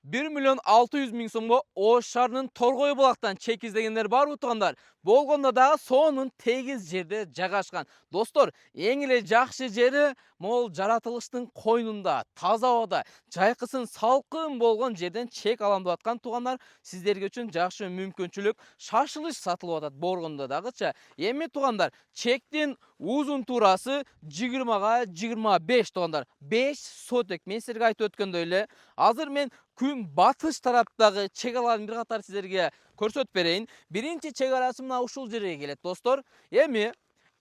1.600.000 сомго Ош шаарынын Торгой булактан чек издегендер барбы туугандар? Болгондо дагы сонун тегиз жерде жайгашкан. Достор, эң эле жакшы жери могул жаратылыштын койнунда, таза абада, жайкысын салкын болгон жерден чек алам деп аткан туугандар, сиздерге үчүн жакшы мүмкүнчүлүк, шашылыш сатылып атат Боргондо дагычы. Эми туугандар, чектин узун туурасы 20га 25 туугандар. 5 сотек. Мен силерге айтып өткөндөй эле, азыр мен күн батыш тараптагы чек аларын бир катар силерге көрсөтүп берейин. Биринчи чек арасы мына ушул жерге келет, достор. Эми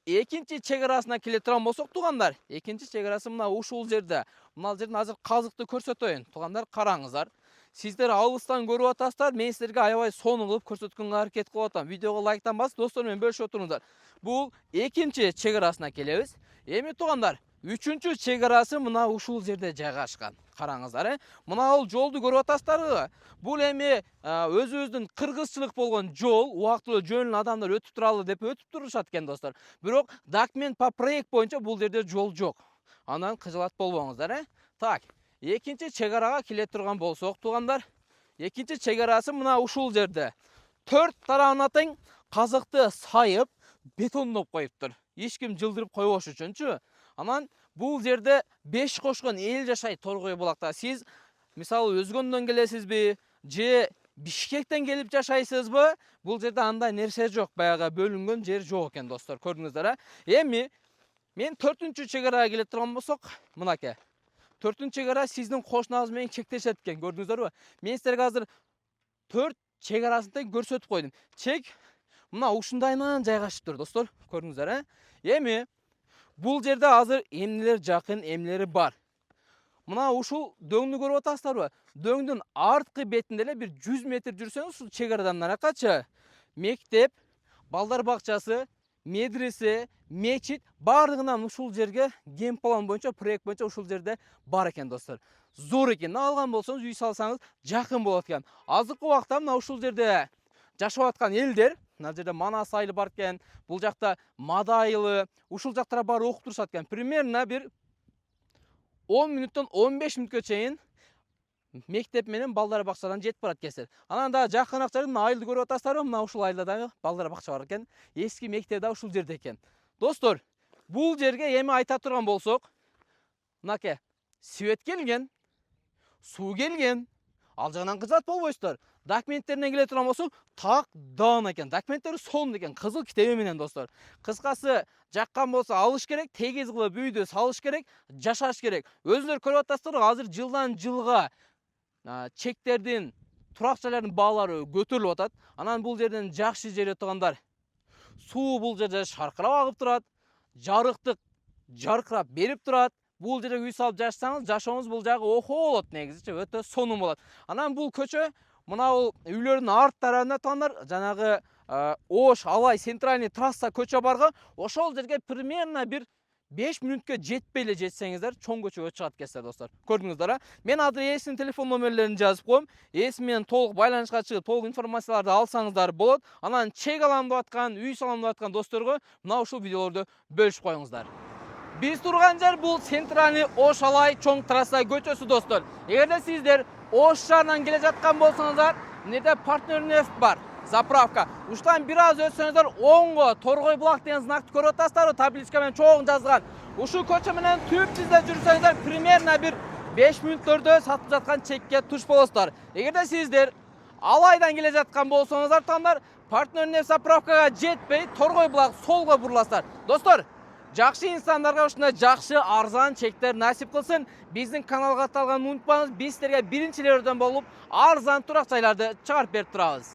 экинчи чек арасына келе турган болсок, туугандар, экинчи чек арасы мына ушул жерде. Мына жерден азыр казыкты көрсөтөйүн. Туугандар, караңыздар. Сиздер алыстан көрүп атасыздар, мен силерге аябай сонун кылып көрсөткөнгө аракет кылып атам. Видеого лайктан басып, достор менен бөлүшүп отуруңуздар. Бул экинчи чек арасына келебиз. Эми туугандар, үчүнчү чек арасы мына ушул жерде жайгашкан. Караңыздар, мына ал жолду көрүп атасыздарбы? Бул эми өзүбүздүн кыргызчылык болгон жол, убактылуу жөнүнөн адамдар өтүп туралы деп өтүп турушат экен, достор. Бирок документ по проект боюнча бул жерде жол жок. Анан кыжылат болбоңуздар, Так, экинчи чек арага келе турган болсок, туугандар, экинчи чек арасы мына ушул жерде. 4 тарабына тең казыкты сайып, бетондоп коюптур. Эч ким жылдырып койбош үчүнчү. Анан бул жерде 5 кошкон эл жашайт Торгой булакта. Сиз мисалы Өзгөндөн келесизби, же Бишкектен келип жашайсызбы? Бул жерде андай нерсе жок, баягы бөлүнгөн жер жок экен, достор. Көрдүңүздөр, Эми мен 4-чү чек арага келе турган болсок, мынакей. 4-чү чек ара сиздин кошунуңуз менен чектешет экен, көрдүңүздөрбү? Мен силерге азыр 4 чек арасын тең көрсөтүп койдум. Чек мына ушундайынан жайгашыптыр, достор. Көрдүңүздөр, Эми бул жерде азыр эмнелер жакын, эмнелери бар. Мына ушул дөңдү көрүп атасыздарбы? Дөңдүн арткы бетинде эле бир 100 метр жүрсөңүз, ушул чек арадан наракачы мектеп, балдар бакчасы, медресе, мечит бардыгынан ушул жерге генплан боюнча, проект боюнча ушул жерде бар экен, достор. Зор экен. Алган болсоңуз, үй салсаңыз жакын болот экен. Азыркы убакта мына ушул жерде жашап аткан элдер, мына жерде Манас айылы бар экен, бул жакта Мада айылы, ушул жактара бары окуп турушат экен. Примерно бир 10 мүнөттөн 15 мүнөткө чейин мектеп менен балдар бакчадан жетип барат экенсиз. Анан дагы жакыныраак жерде мына айылды көрүп атасыздарбы? Мына ушул айылда дагы балдар бакча бар экен. Эски мектеп да ушул жерде экен. Достор, бул жерге эми айта турган болсок, мынакей, свет келген, суу келген. Ал жагынан кызат болбойсуздар. Документтерине келе турган болсок, так даан экен. Документтери сонун экен, кызыл китеби менен, достор. Кыскасы, жаккан болсо алыш керек, тегиз кылып үйдү салыш керек, жашаш керек. Өзүңөр көрүп атасыздар, азыр жылдан жылга чектердин, турак жайлардын баалары көтөрүлүп атат. Анан бул жерден жакшы жери туугандар. Суу бул жерде шаркырап агып турат, жарыктык жаркырап берип турат. Бул жерде үй салып жашасаңыз, жашооңуз бул жагы охо болот, негизичи өтө сонун болот. Анан бул көчө, мына бул үйлөрдүн арт тарабында туугандар, жанагы Ош Алай центральный трасса көчө барга, ошол жерге примерно бир 5 мүнөткө жетпей эле жетсеңиздер, чоң көчөгө чыгат экенсиздер, достор. Көрдүңүздөр, Мен азыр ээсинин телефон номерлерин жазып коем. Ээси менен толук байланышка чыгып, толук информацияларды алсаңыздар болот. Анан чек алам деп аткан, үй салам деп аткан досторго мына ушул видеолорду бөлүшүп коюңуздар. Биз турган жер бул центральный Ош Алай чоң трасса көчөсү, достор. Эгерде сиздер Ош шаарынан келе жаткан болсоңуздар, мынде партнер нефть бар, заправка. Уштан бир аз өтсөңүздөр, оңго Торгой булак деген знакты көрүп атасыздарбы? Табличка менен чоң жазылган. Ушул көчө менен түп тизде жүрсөңүздөр, примерно бир 5 мүнөттөрдө сатып жаткан чекке туш болосуздар. Эгерде сиздер Алайдан келе жаткан болсоңуздар, таңдар партнер нефть заправкага жетпей, Торгой булак солго буруласыздар. Достор, жакшы инсандарга ушундай жакшы арзан чектер насип кылсын. Биздин каналга катталганды унутпаңыз. Биз силерге биринчилерден болуп арзан турак жайларды чыгарып берип турабыз.